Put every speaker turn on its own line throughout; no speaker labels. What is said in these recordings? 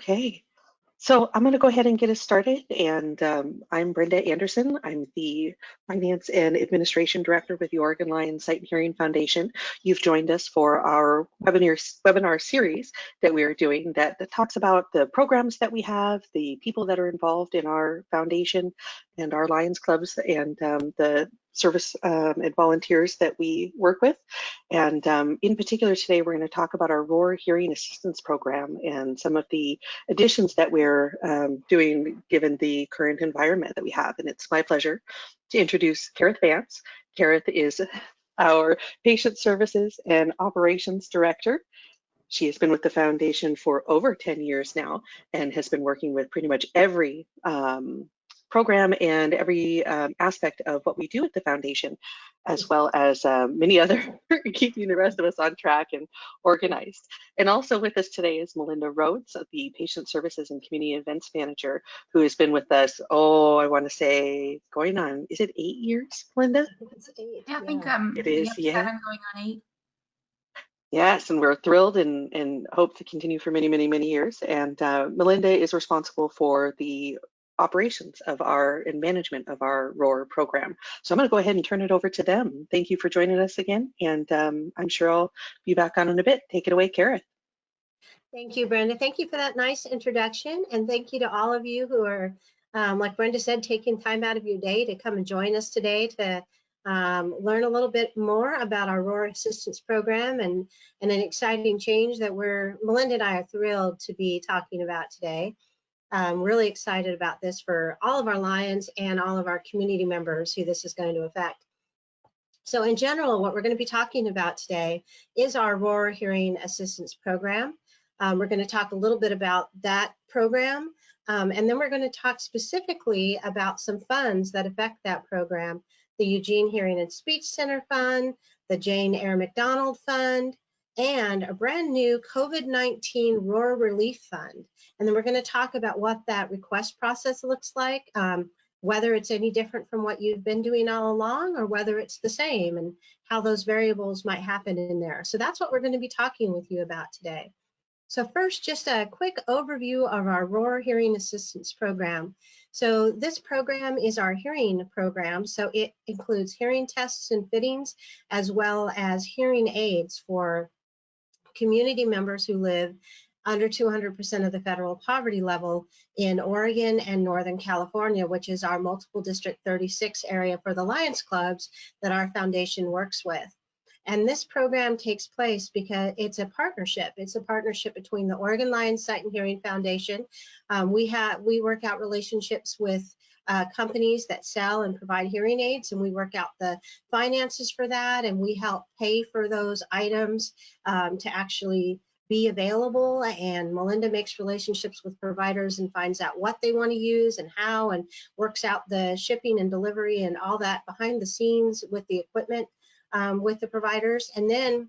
Okay, so I'm going to go ahead and get us started. And I'm Brenda Anderson. I'm the Finance and Administration Director with the Oregon Lions Sight and Hearing Foundation. You've joined us for our webinar series that we are doing that talks about the programs that we have, the people that are involved in our foundation and our Lions clubs, and the service and volunteers that we work with. And in particular today, we're going to talk about our Aurora Hearing Assistance Program and some of the additions that we're doing given the current environment that we have. And it's my pleasure to introduce Kareth Vance. Kareth is our Patient Services and Operations Director. She has been with the foundation for over 10 years now and has been working with pretty much every program and every aspect of what we do at the foundation, as well as many other, keeping the rest of us on track and organized. And also with us today is Melinda Rhodes, the Patient Services and Community Events Manager, who has been with us, I want to say, going on, is it 8 years, Melinda?
It's 8.
Yeah, I think
it is,
yep,
yeah.
7 going on 8.
Yes, and we're thrilled and hope to continue for many, many, many years. And Melinda is responsible for the operations of and management of our Aurora program. So I'm going to go ahead and turn it over to them. Thank you for joining us again, and I'm sure I'll be back on in a bit. Take it away, Kareth.
Thank you, Brenda. Thank you for that nice introduction, and thank you to all of you who are, like Brenda said, taking time out of your day to come and join us today to learn a little bit more about our Aurora Assistance Program and an exciting change that Melinda and I are thrilled to be talking about today. I'm really excited about this for all of our Lions and all of our community members who this is going to affect. So in general, what we're going to be talking about today is our Aurora Hearing Assistance Program. We're going to talk a little bit about that program, and then we're going to talk specifically about some funds that affect that program: the Eugene Hearing and Speech Center Fund, the Jane Eyre McDonald Fund, and a brand new COVID-19 Aurora Relief Fund. And then we're going to talk about what that request process looks like, whether it's any different from what you've been doing all along or whether it's the same, and how those variables might happen in there. So that's what we're going to be talking with you about today. So first, just a quick overview of our Aurora Hearing Assistance Program. So this program is our hearing program. So it includes hearing tests and fittings, as well as hearing aids for community members who live under 200% of the federal poverty level in Oregon and Northern California, which is our multiple District 36 area for the Lions clubs that our foundation works with. And this program takes place because it's a partnership. It's a partnership between the Oregon Lions Sight and Hearing Foundation. We work out relationships with companies that sell and provide hearing aids, and we work out the finances for that, and we help pay for those items to actually be available. And Melinda makes relationships with providers and finds out what they want to use and how, and works out the shipping and delivery and all that behind the scenes with the equipment with the providers. And then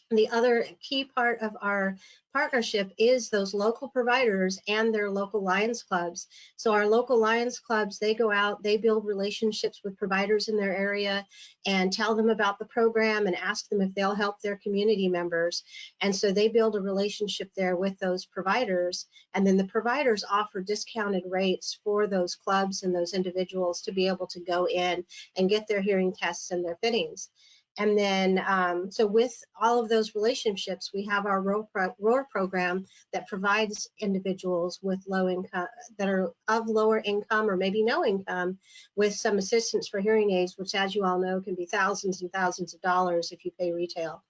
the other key part of our partnership is those local providers and their local Lions clubs. So our local Lions clubs, they go out, they build relationships with providers in their area and tell them about the program and ask them if they'll help their community members. And so they build a relationship there with those providers, and then the providers offer discounted rates for those clubs and those individuals to be able to go in and get their hearing tests and their fittings. And then, so with all of those relationships, we have our Aurora program that provides individuals with low income, that are of lower income or maybe no income, with some assistance for hearing aids, which, as you all know, can be thousands and thousands of dollars if you pay retail.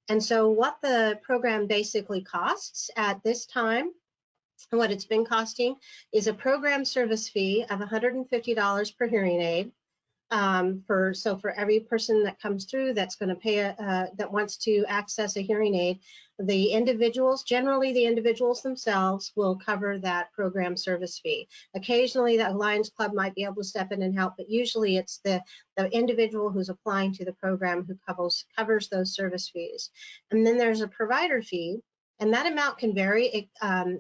And so what the program basically costs at this time, and what it's been costing, is a program service fee of $150 per hearing aid. For every person that comes through that's going to pay that wants to access a hearing aid, generally the individuals themselves will cover that program service fee. Occasionally that Lions Club might be able to step in and help, but usually it's the individual who's applying to the program who covers those service fees. And then there's a provider fee, and that amount can vary.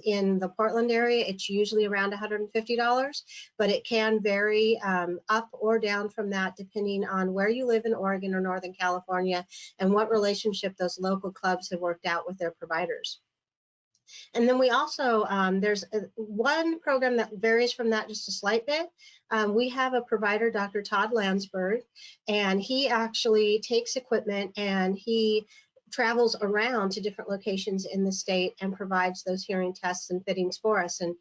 In the Portland area, it's usually around $150, but it can vary up or down from that depending on where you live in Oregon or Northern California and what relationship those local clubs have worked out with their providers. And then we also, there's one program that varies from that just a slight bit. We have a provider, Dr. Todd Landsberg, and he actually takes equipment and he travels around to different locations in the state and provides those hearing tests and fittings for us. And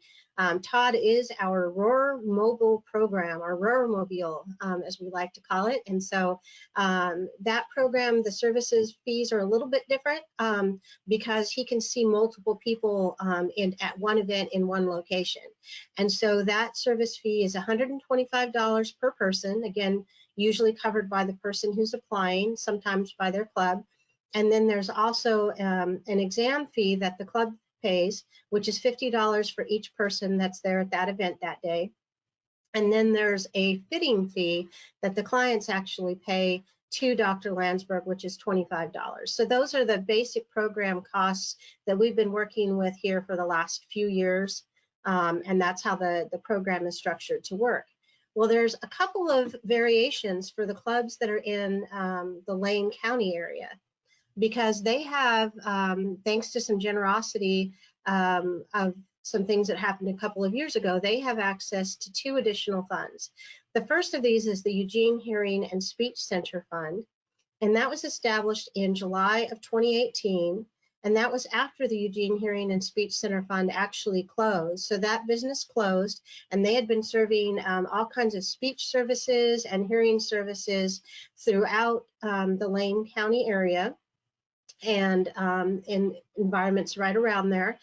Todd is our Aurora mobile program, our Aurora mobile, as we like to call it. And so that program, the services fees are a little bit different because he can see multiple people at one event in one location. And so that service fee is $125 per person, again, usually covered by the person who's applying, sometimes by their club. And then there's also an exam fee that the club pays, which is $50 for each person that's there at that event that day. And then there's a fitting fee that the clients actually pay to Dr. Landsberg, which is $25. So those are the basic program costs that we've been working with here for the last few years. And that's how the program is structured to work. Well, there's a couple of variations for the clubs that are in the Lane County area, because they have, thanks to some generosity of some things that happened a couple of years ago, they have access to 2 additional funds. The first of these is the Eugene Hearing and Speech Center Fund, and that was established in July of 2018, and that was after the Eugene Hearing and Speech Center Fund actually closed. So that business closed, and they had been serving all kinds of speech services and hearing services throughout the Lane County area and in environments right around there.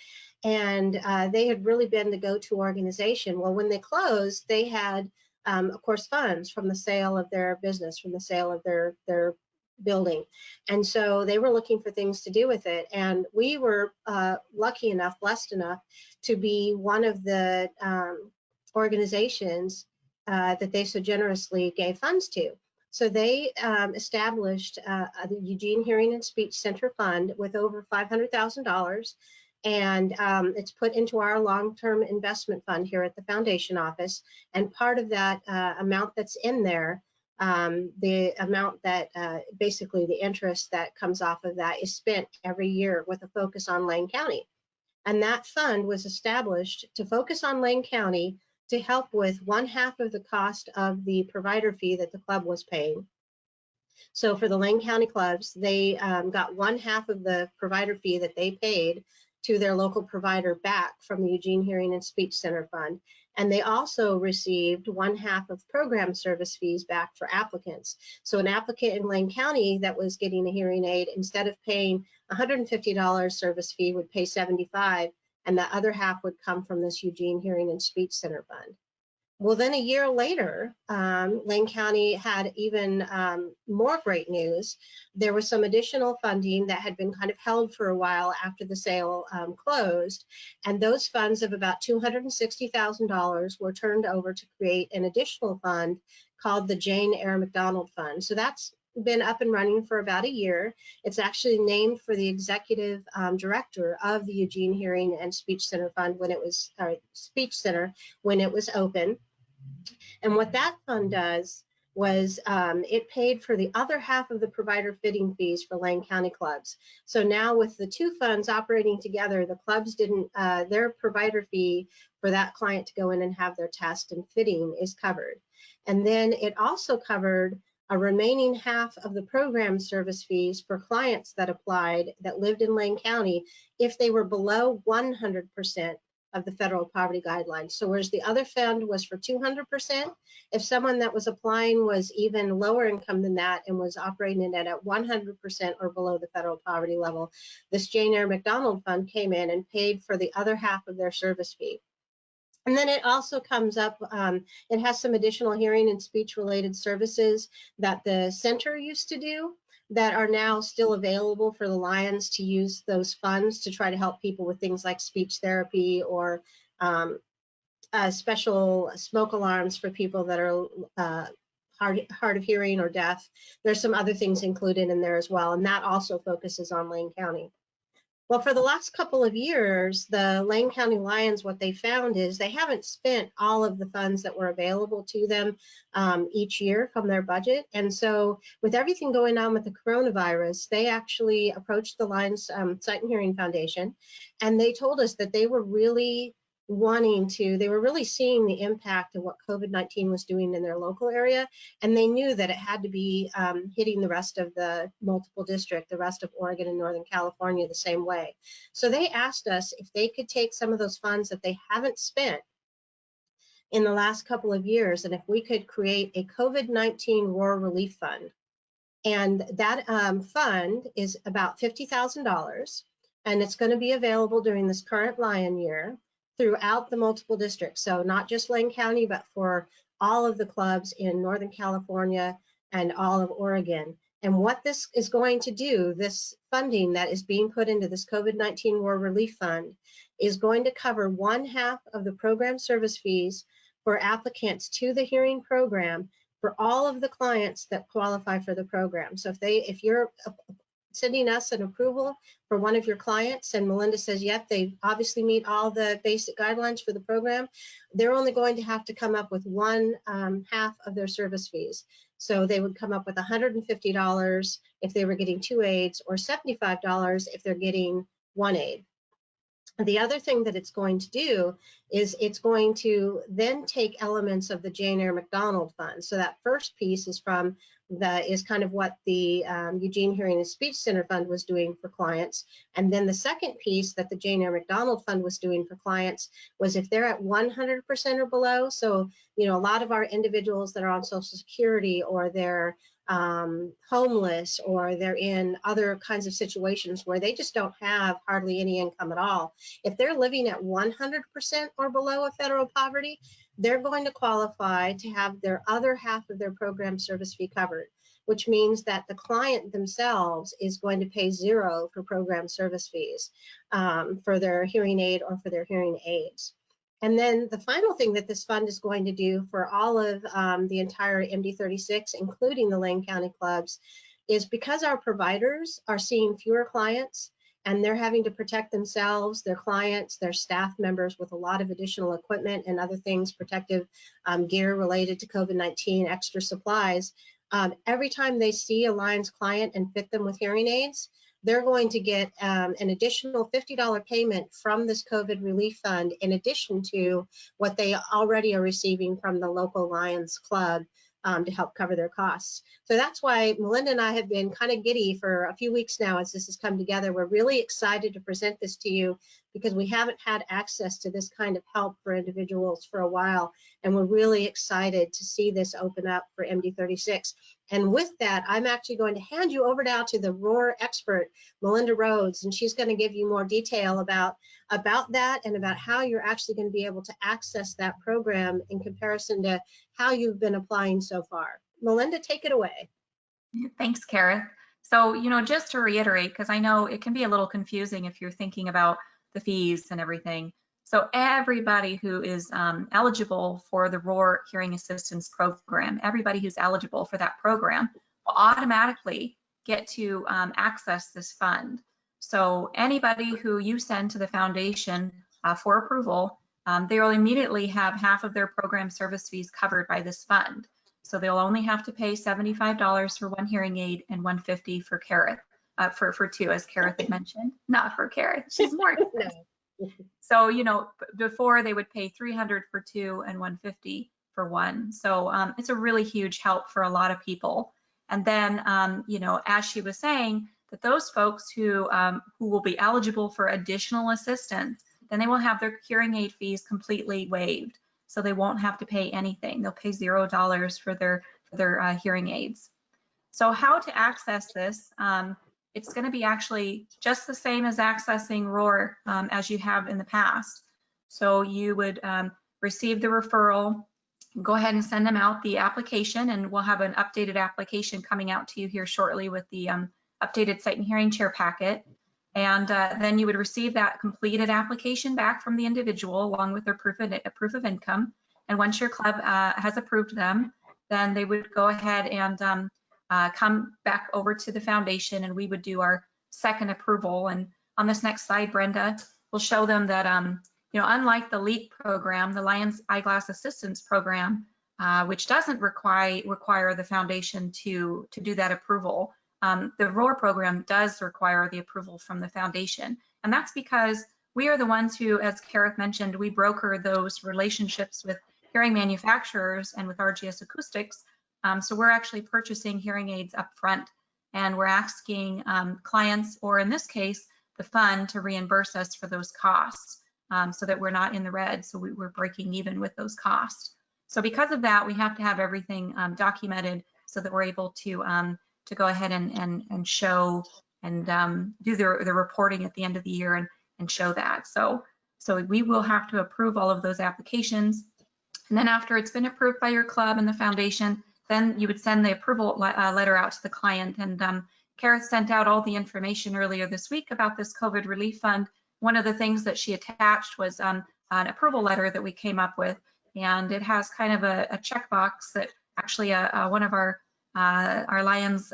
And they had really been the go-to organization. Well, when they closed, they had, of course, funds from the sale of their business, from the sale of their building. And so they were looking for things to do with it. And we were lucky enough, blessed enough to be one of the organizations that they so generously gave funds to. So they established the Eugene Hearing and Speech Center Fund with over $500,000, and it's put into our long-term investment fund here at the foundation office. And part of that amount that's in there, the amount that basically the interest that comes off of that is spent every year with a focus on Lane County. And that fund was established to focus on Lane County to help with 1/2 of the cost of the provider fee that the club was paying. So for the Lane County clubs, they got 1/2 of the provider fee that they paid to their local provider back from the Eugene Hearing and Speech Center Fund. And they also received 1/2 of program service fees back for applicants. So an applicant in Lane County that was getting a hearing aid, instead of paying $150 service fee, would pay $75, and the other half would come from this Eugene Hearing and Speech Center Fund. Well, then a year later, Lane County had even more great news. There was some additional funding that had been kind of held for a while after the sale closed, and those funds of about $260,000 were turned over to create an additional fund called the Jane Eyre McDonald Fund. So that's been up and running for about a year. It's actually named for the executive director of the Eugene Hearing and Speech Center Fund when it was, Speech Center, when it was open. And what that fund does was it paid for the other half of the provider fitting fees for Lane County clubs. So now with the 2 funds operating together, the clubs didn't, their provider fee for that client to go in and have their test and fitting is covered. And then it also covered a remaining half of the program service fees for clients that applied that lived in Lane County if they were below 100% of the federal poverty guidelines. So whereas the other fund was for 200%, if someone that was applying was even lower income than that and was operating at 100% or below the federal poverty level, this Jane Eyre McDonald Fund came in and paid for the other half of their service fee. And then it also comes up, it has some additional hearing and speech related services that the center used to do that are now still available for the Lions to use those funds to try to help people with things like speech therapy or special smoke alarms for people that are hard of hearing or deaf. There's some other things included in there as well, and that also focuses on Lane County. Well, for the last couple of years, the Lane County Lions, what they found is they haven't spent all of the funds that were available to them each year from their budget. And so with everything going on with the coronavirus, they actually approached the Lions Sight and Hearing Foundation, and they told us that they were really they were really seeing the impact of what COVID-19 was doing in their local area, and they knew that it had to be hitting the rest of the multiple district, the rest of Oregon and Northern California the same way. So they asked us if they could take some of those funds that they haven't spent in the last couple of years, and if we could create a COVID-19 Roar Relief Fund. And that fund is about $50,000, and it's going to be available during this current Lion year throughout the multiple districts. So not just Lane County, but for all of the clubs in Northern California and all of Oregon. And what this is going to do, this funding that is being put into this COVID-19 War Relief Fund, is going to cover 1/2 of the program service fees for applicants to the hearing program for all of the clients that qualify for the program. So if you're sending us an approval for one of your clients and Melinda says, yep, they obviously meet all the basic guidelines for the program, they're only going to have to come up with 1/2 of their service fees. So they would come up with $150 if they were getting 2 aids, or $75 if they're getting 1 aid. The other thing that it's going to do is it's going to then take elements of the Jane Eyre McDonald Fund. So that first piece is kind of what the Eugene Hearing and Speech Center Fund was doing for clients. And then the second piece that the Jane Eyre McDonald Fund was doing for clients was if they're at 100% or below. So, a lot of our individuals that are on Social Security, or they're homeless, or they're in other kinds of situations where they just don't have hardly any income at all. If they're living at 100% or below of federal poverty, they're going to qualify to have their other half of their program service fee covered, which means that the client themselves is going to pay 0 for program service fees for their hearing aid or for their hearing aids. And then the final thing that this fund is going to do for all of the entire MD36, including the Lane County clubs, is because our providers are seeing fewer clients and they're having to protect themselves, their clients, their staff members with a lot of additional equipment and other things, protective gear related to COVID-19, extra supplies. Every time they see a Lions client and fit them with hearing aids, they're going to get an additional $50 payment from this COVID relief fund, in addition to what they already are receiving from the local Lions Club to help cover their costs. So that's why Melinda and I have been kind of giddy for a few weeks now as this has come together. We're really excited to present this to you because we haven't had access to this kind of help for individuals for a while. And we're really excited to see this open up for MD36. And with that, I'm actually going to hand you over now to the Roar expert, Melinda Rhodes, and she's going to give you more detail about that and about how you're actually going to be able to access that program in comparison to how you've been applying so far. Melinda, take it away.
Thanks, Kara. So, just to reiterate, because I know it can be a little confusing if you're thinking about the fees and everything. So everybody who is eligible for the Roar Hearing Assistance Program, everybody who's eligible for that program will automatically get to access this fund. So anybody who you send to the foundation for approval, they will immediately have half of their program service fees covered by this fund. So they'll only have to pay $75 for 1 hearing aid and $150 for Kara, for 2, as Kara had mentioned, not for Kara. She's more expensive. So, before they would pay $300 for 2 and $150 for 1. So it's a really huge help for a lot of people. And then, as she was saying, that those folks who will be eligible for additional assistance, then they will have their hearing aid fees completely waived. So they won't have to pay anything. They'll pay $0 for their hearing aids. So how to access this? It's going to be actually just the same as accessing Roar as you have in the past. So you would receive the referral, go ahead and send them out the application, and we'll have an updated application coming out to you here shortly with the updated Sight and Hearing Chair packet. And then you would receive that completed application back from the individual along with their proof of income. And once your club has approved them, then they would go ahead and come back over to the foundation, and we would do our second approval. And on this next slide, Brenda, we'll show them that, you know, unlike the LEAP program, the Lions Eyeglass Assistance Program, which doesn't require the foundation to do that approval, the Aurora program does require the approval from the foundation. And that's because we are the ones who, as Kareth mentioned, we broker those relationships with hearing manufacturers and with RGS Acoustics. So we're actually purchasing hearing aids up front, and we're asking clients, or in this case, the fund, to reimburse us for those costs, so that we're not in the red, so we're breaking even with those costs. So because of that, we have to have everything documented so that we're able to go ahead and show and do the reporting at the end of the year and show that. So we will have to approve all of those applications. And then after it's been approved by your club and the foundation, then you would send the approval letter out to the client. And Kareth sent out all the information earlier this week about this COVID relief fund. One of the things that she attached was an approval letter that we came up with. And it has kind of a checkbox that actually one of our Lions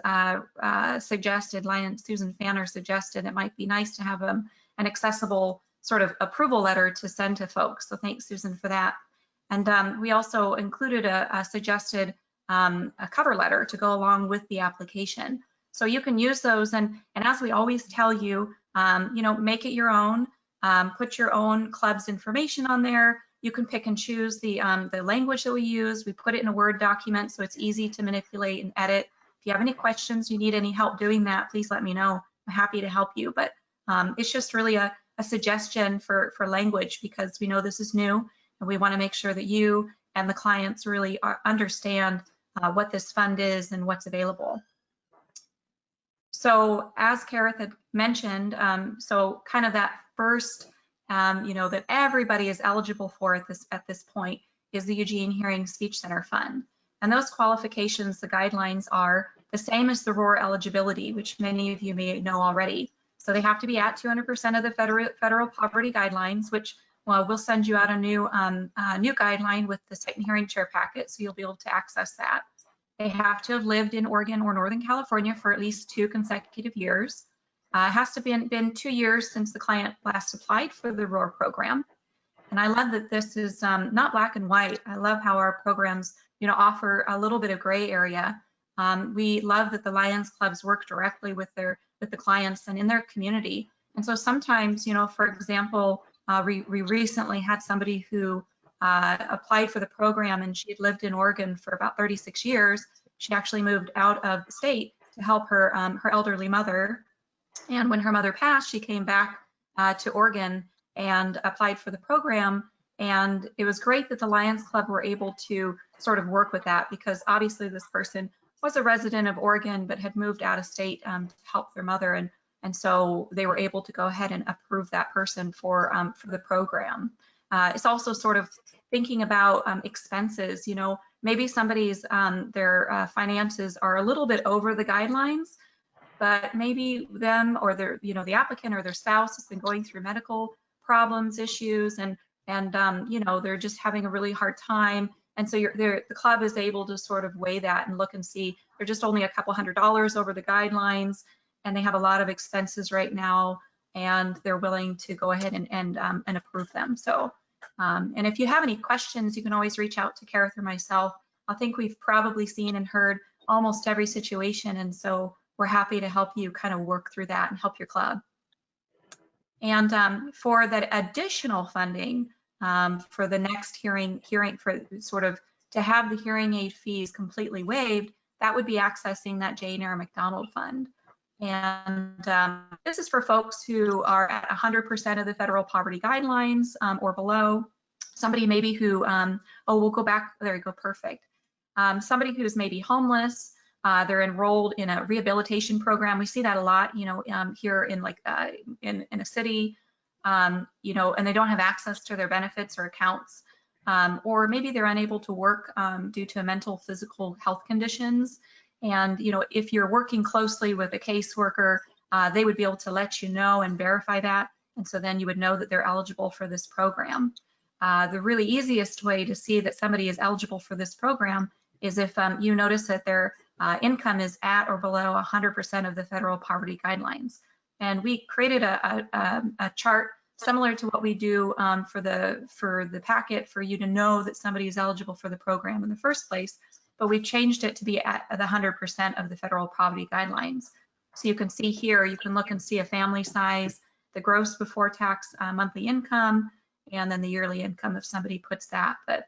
suggested, Susan Fanner suggested it might be nice to have an accessible sort of approval letter to send to folks. So thanks, Susan, for that. And we also included a suggested a cover letter to go along with the application. So you can use those, and as we always tell you, you know, make it your own. Put your own club's information on there. You can pick and choose the language that we use. We put it in a Word document so it's easy to manipulate and edit. If you have any questions, you need any help doing that, please let me know. I'm happy to help you. But it's just really a suggestion for language, because we know this is new and we want to make sure that you and the clients really understand what this fund is and what's available. So as Kareth had mentioned, so kind of that first, you know, that everybody is eligible for at this point is the Eugene Hearing Speech Center Fund. And those qualifications, the guidelines are the same as the Aurora eligibility, which many of you may know already. So they have to be at 200% of the federal poverty guidelines, which, well, we'll send you out a new guideline with the Sight and Hearing Chair packet, so you'll be able to access that. They have to have lived in Oregon or Northern California for at least 2 consecutive years. It has to have been 2 years since the client last applied for the Aurora program. And I love that this is not black and white. I love how our programs, you know, offer a little bit of gray area. We love that the Lions Clubs work directly with the clients and in their community. And so sometimes, you know, for example, we recently had somebody who applied for the program, and she had lived in Oregon for about 36 years. She actually moved out of the state to help her her elderly mother. And when her mother passed, she came back to Oregon and applied for the program. And it was great that the Lions Club were able to sort of work with that, because obviously this person was a resident of Oregon but had moved out of state to help their mother. And so they were able to go ahead and approve that person for the program. It's also sort of thinking about expenses. You know, maybe somebody's their finances are a little bit over the guidelines, but maybe them or their, you know, the applicant or their spouse has been going through medical problems, issues, and you know, they're just having a really hard time. And so the club is able to sort of weigh that and look and see they're just only a couple $100s over the guidelines, and they have a lot of expenses right now, and they're willing to go ahead and approve them. So, and if you have any questions, you can always reach out to Kareth or myself. I think we've probably seen and heard almost every situation, and so we're happy to help you kind of work through that and help your club. And for that additional funding for the next hearing for sort of to have the hearing aid fees completely waived, that would be accessing that Jane Eyre McDonald fund. And this is for folks who are at 100% of the federal poverty guidelines or below. Somebody maybe who, oh, we'll go back, there you go, perfect. Somebody who's maybe homeless, they're enrolled in a rehabilitation program. We see that a lot, you know, here in like in a city, you know, and they don't have access to their benefits or accounts, or maybe they're unable to work due to mental, physical health conditions. And, you know, if you're working closely with a caseworker, they would be able to let you know and verify that. And so then you would know that they're eligible for this program. The really easiest way to see that somebody is eligible for this program is if you notice that their income is at or below 100% of the federal poverty guidelines. And we created a chart similar to what we do for the packet for you to know that somebody is eligible for the program in the first place, but we've changed it to be at the 100% of the federal poverty guidelines. So you can see here, you can look and see a family size, the gross before tax monthly income, and then the yearly income if somebody puts that. But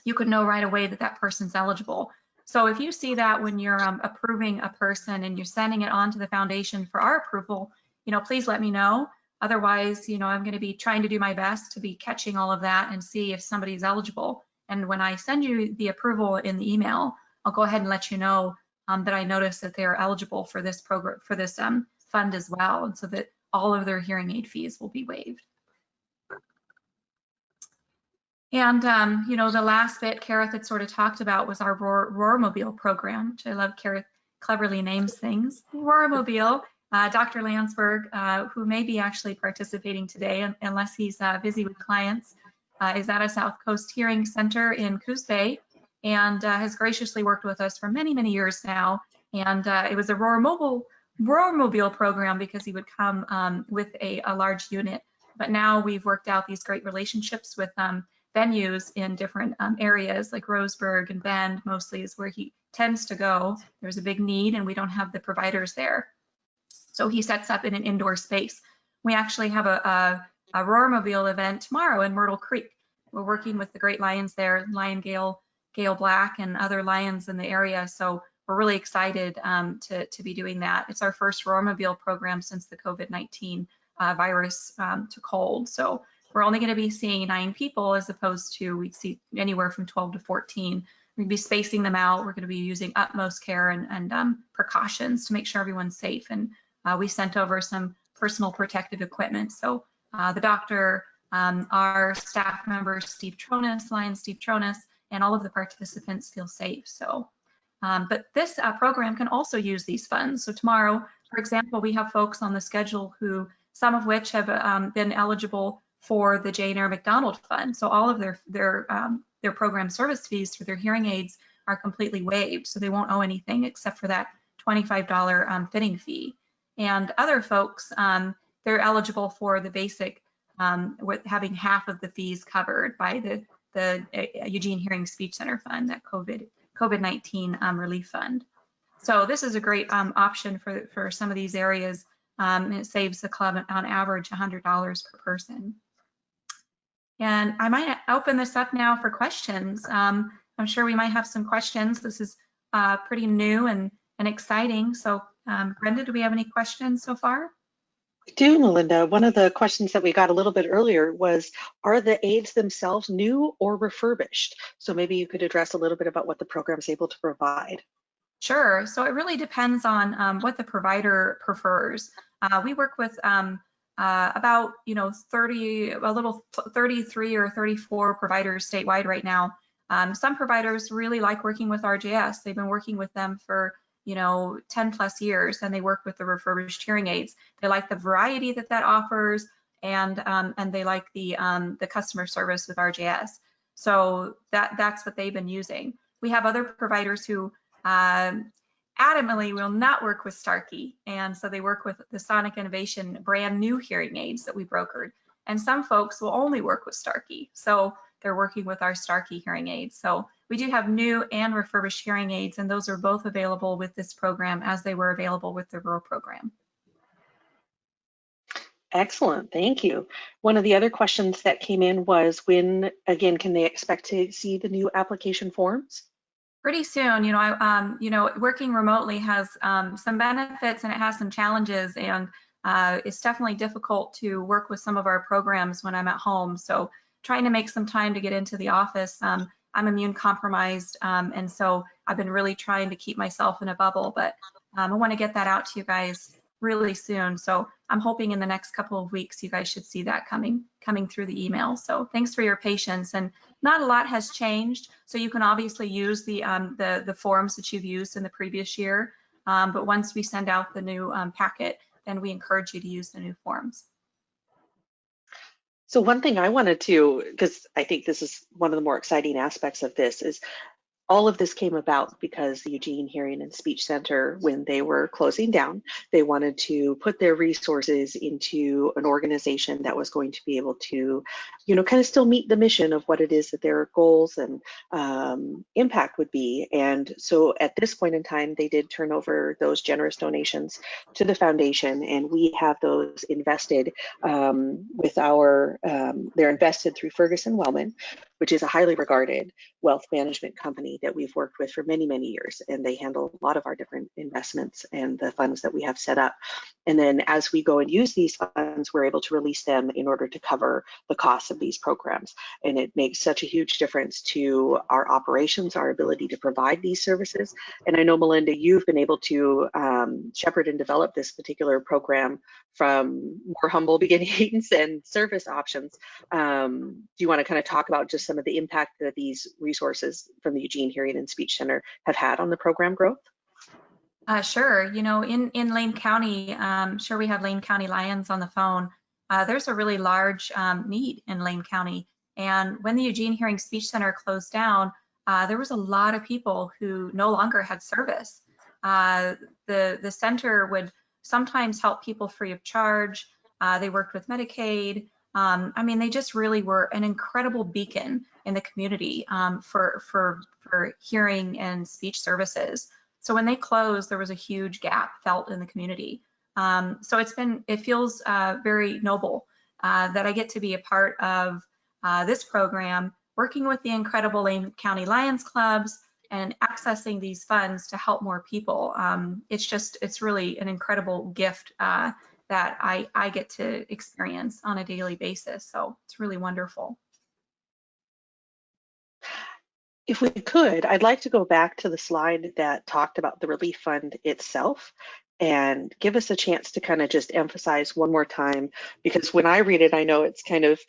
you could know right away that that person's eligible. So if you see that when you're approving a person and you're sending it on to the foundation for our approval, please let me know. Otherwise, I'm going to be trying to do my best to be catching all of that and see if somebody's eligible. And when I send you the approval in the email, I'll go ahead and let you know that I noticed that they're eligible for this program, for this fund as well, and so that all of their hearing aid fees will be waived. And, the last bit Kareth had sort of talked about was our Aurora program, which I love. Kareth cleverly names things. Aurora, Dr. Landsberg, who may be actually participating today, unless he's busy with clients, is at a South Coast Hearing Center in Coos Bay, and has graciously worked with us for many, many years now. And it was a Aurora program because he would come with a large unit. But now we've worked out these great relationships with venues in different areas like Roseburg and Bend mostly is where he tends to go. There's a big need and we don't have the providers there. So he sets up in an indoor space. We actually have a Aurora event tomorrow in Myrtle Creek. We're working with the great lions there, Lion Gale Black and other lions in the area. So we're really excited to be doing that. It's our first Aurora program since the COVID-19 virus took hold. So we're only going to be seeing 9 people as opposed to we'd see anywhere from 12 to 14. We're going to be spacing them out. We're going to be using utmost care and precautions to make sure everyone's safe. And we sent over some personal protective equipment. So the doctor, our staff members, Lion Steve Tronis, and all of the participants feel safe. So, but this program can also use these funds. So tomorrow, for example, we have folks on the schedule who, some of which have been eligible for the Jane Eyre McDonald Fund. So all of their program service fees for their hearing aids are completely waived. So they won't owe anything except for that $25 fitting fee. And other folks, they're eligible for the basic, with having half of the fees covered by the Eugene Hearing Speech Center Fund, that COVID-19 relief fund. So this is a great option for some of these areas. And it saves the club on average $100 per person. And I might open this up now for questions. I'm sure we might have some questions. This is pretty new and exciting. So Brenda, do we have any questions so far?
We do, Melinda. One of the questions that we got a little bit earlier was, are the aids themselves new or refurbished? So maybe you could address a little bit about what the program is able to provide.
Sure. So it really depends on what the provider prefers. We work with about 33 or 34 providers statewide right now. Some providers really like working with RJS. They've been working with them for 10 plus years, and they work with the refurbished hearing aids. They like the variety that offers, and they like the customer service with RJS. So that's what they've been using. We have other providers who adamantly will not work with Starkey, and so they work with the Sonic Innovation brand new hearing aids that we brokered. And some folks will only work with Starkey, so they're working with our Starkey hearing aids. So we do have new and refurbished hearing aids, and those are both available with this program as they were available with the rural program.
Excellent, thank you. One of the other questions that came in was, when, again, can they expect to see the new application forms?
Pretty soon. Working remotely has some benefits and it has some challenges, and it's definitely difficult to work with some of our programs when I'm at home. So trying to make some time to get into the office. I'm immune compromised, and so I've been really trying to keep myself in a bubble, but I want to get that out to you guys really soon. So I'm hoping in the next couple of weeks you guys should see that coming through the email. So thanks for your patience. And not a lot has changed, so you can obviously use the forms that you've used in the previous year, but once we send out the new packet, then we encourage you to use the new forms.
So one thing I wanted to, because I think this is one of the more exciting aspects of this, is all of this came about because the Eugene Hearing and Speech Center, when they were closing down, they wanted to put their resources into an organization that was going to be able to, kind of still meet the mission of what it is that their goals and impact would be. And so at this point in time, they did turn over those generous donations to the foundation, and we have those invested with they're invested through Ferguson Wellman, which is a highly regarded wealth management company that we've worked with for many, many years. And they handle a lot of our different investments and the funds that we have set up. And then as we go and use these funds, we're able to release them in order to cover the costs of these programs. And it makes such a huge difference to our operations, our ability to provide these services. And I know, Melinda, you've been able to shepherd and develop this particular program from more humble beginnings and service options. Do you want to kind of talk about just some of the impact that these resources from the Eugene Hearing and Speech Center have had on the program growth?
Sure. In Lane County, sure, we have Lane County Lions on the phone. There's a really large need in Lane County. And when the Eugene Hearing Speech Center closed down, there was a lot of people who no longer had service. The center would sometimes help people free of charge. They worked with Medicaid. They just really were an incredible beacon in the community for hearing and speech services. So when they closed, there was a huge gap felt in the community. So it feels very noble that I get to be a part of this program, working with the incredible Lane County Lions Clubs and accessing these funds to help more people. It's really an incredible gift that I get to experience on a daily basis. So it's really wonderful.
If we could, I'd like to go back to the slide that talked about the relief fund itself and give us a chance to kind of just emphasize one more time, because when I read it, I know it's kind of,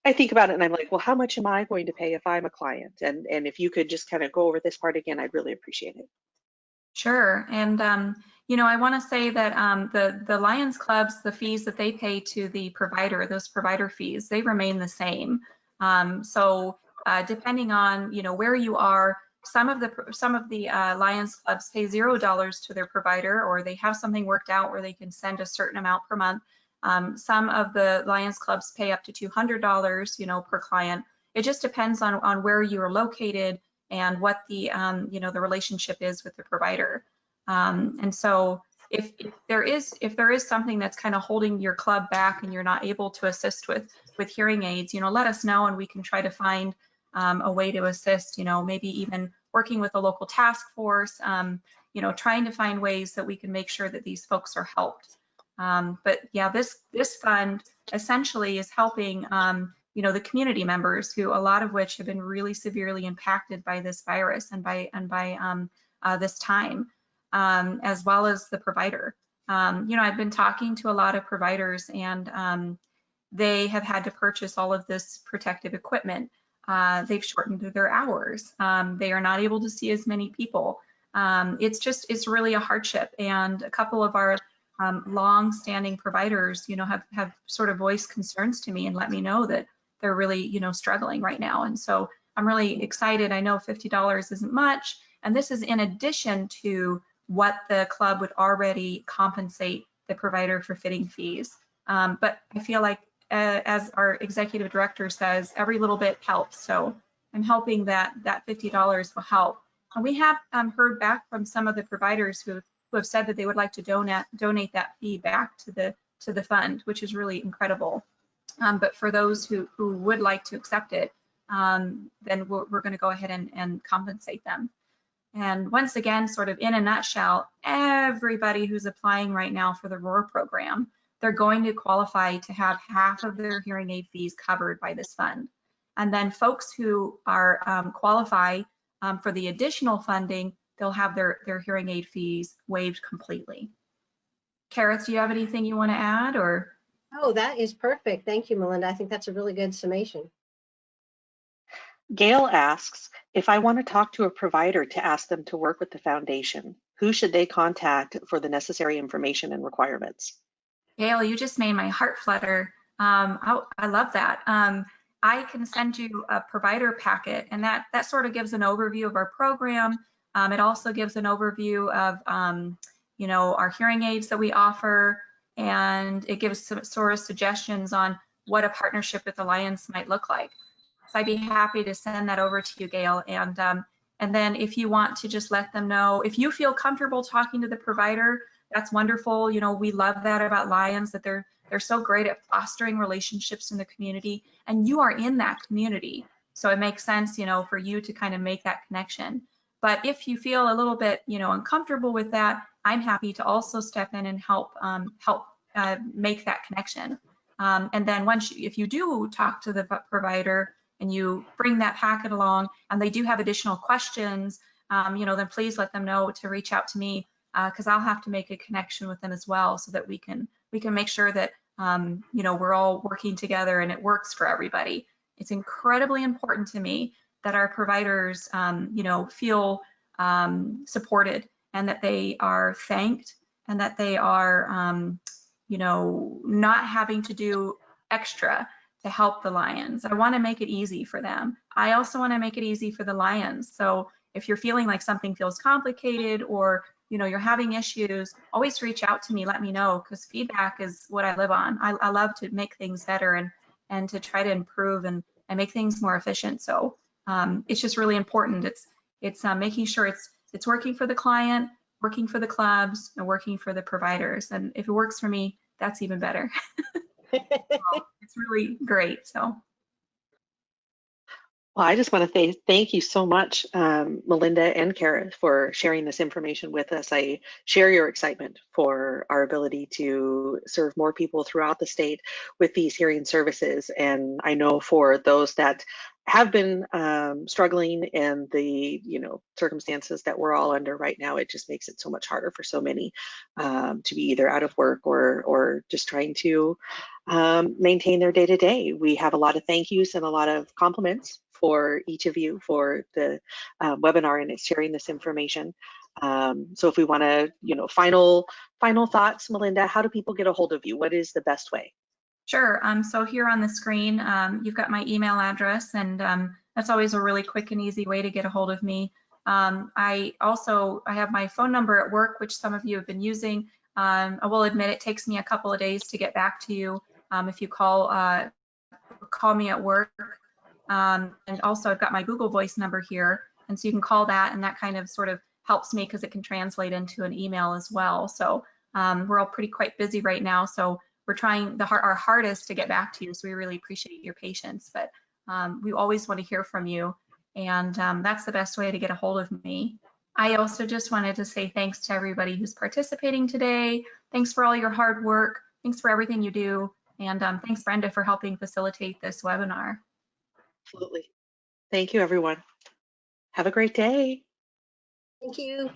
I think about it and I'm like, well, how much am I going to pay if I'm a client? And if you could just kind of go over this part again, I'd really appreciate it.
Sure. And, I want to say that the Lions Clubs, the fees that they pay to the provider, those provider fees, they remain the same. So depending on, where you are, some of the Lions Clubs pay $0 to their provider, or they have something worked out where they can send a certain amount per month. Some of the Lions Clubs pay up to $200, per client. It just depends on where you are located and what the the relationship is with the provider. And so if there is something that's kind of holding your club back and you're not able to assist with hearing aids, let us know and we can try to find a way to assist, maybe even working with a local task force, trying to find ways that we can make sure that these folks are helped. But yeah, this fund essentially is helping the community members, who a lot of which have been really severely impacted by this virus and by this time, as well as the provider. I've been talking to a lot of providers, and they have had to purchase all of this protective equipment. They've shortened their hours. They are not able to see as many people. It's really a hardship, and a couple of our long-standing providers, have sort of voiced concerns to me and let me know that they're really, struggling right now. And so I'm really excited. I know $50 isn't much, and this is in addition to what the club would already compensate the provider for fitting fees. But I feel like, as our executive director says, every little bit helps. So I'm hoping that $50 will help. And we have heard back from some of the providers who have said that they would like to donate that fee back to the fund, which is really incredible. But for those who would like to accept it, then we're going to go ahead and compensate them. And once again, sort of in a nutshell, everybody who's applying right now for the Aurora program, they're going to qualify to have half of their hearing aid fees covered by this fund. And then folks who are qualify for the additional funding, they'll have their hearing aid fees waived completely. Kareth, do you have anything you want to add, or?
Oh, that is perfect. Thank you, Melinda. I think that's a really good summation.
Gail asks, if I want to talk to a provider to ask them to work with the foundation, who should they contact for the necessary information and requirements?
Gail, you just made my heart flutter. I love that. I can send you a provider packet, and that sort of gives an overview of our program. It also gives an overview of you know, our hearing aids that we offer, and it gives some sort of suggestions on what a partnership with Alliance might look like. So I'd be happy to send that over to you, Gail. And then if you want to just let them know, if you feel comfortable talking to the provider, that's wonderful. You know, we love that about Lions, that they're so great at fostering relationships in the community, and you are in that community. So it makes sense, you know, for you to kind of make that connection. But if you feel a little bit, you know, uncomfortable with that, I'm happy to also step in and help make that connection. And then if you do talk to the provider and you bring that packet along and they do have additional questions, you know, then please let them know to reach out to me, because I'll have to make a connection with them as well, so that we can make sure that you know, we're all working together and it works for everybody. It's incredibly important to me that our providers, you know, feel supported, and that they are thanked, and that they are, you know, not having to do extra to help the Lions. I want to make it easy for them. I also want to make it easy for the Lions. So if you're feeling like something feels complicated, or you know, you're having issues, always reach out to me, let me know, because feedback is what I live on. I love to make things better and to try to improve and make things more efficient. So it's just really important. It's making sure it's working for the client, working for the clubs, and working for the providers. And if it works for me, that's even better. It's really great. So.
Well, I just want to say thank you so much, Melinda and Kara, for sharing this information with us. I share your excitement for our ability to serve more people throughout the state with these hearing services. And I know for those that have been struggling and the circumstances that we're all under right now, it just makes it so much harder for so many to be either out of work or just trying to maintain their day-to-day. We have a lot of thank yous and a lot of compliments for each of you for the webinar and sharing this information. So if we want to, final thoughts, Melinda, how do people get a hold of you? What is the best way?
Sure. So here on the screen, you've got my email address, and that's always a really quick and easy way to get a hold of me. I have my phone number at work, which some of you have been using. I will admit it takes me a couple of days to get back to you if you call me at work. And also I've got my Google Voice number here, and so you can call that, and that kind of sort of helps me because it can translate into an email as well. So we're all quite busy right now, so we're trying our hardest to get back to you, so we really appreciate your patience. But we always want to hear from you, and that's the best way to get a hold of me. I also just wanted to say thanks to everybody who's participating today. Thanks for all your hard work. Thanks for everything you do. And thanks, Brenda, for helping facilitate this webinar.
Absolutely. Thank you, everyone. Have a great day.
Thank you.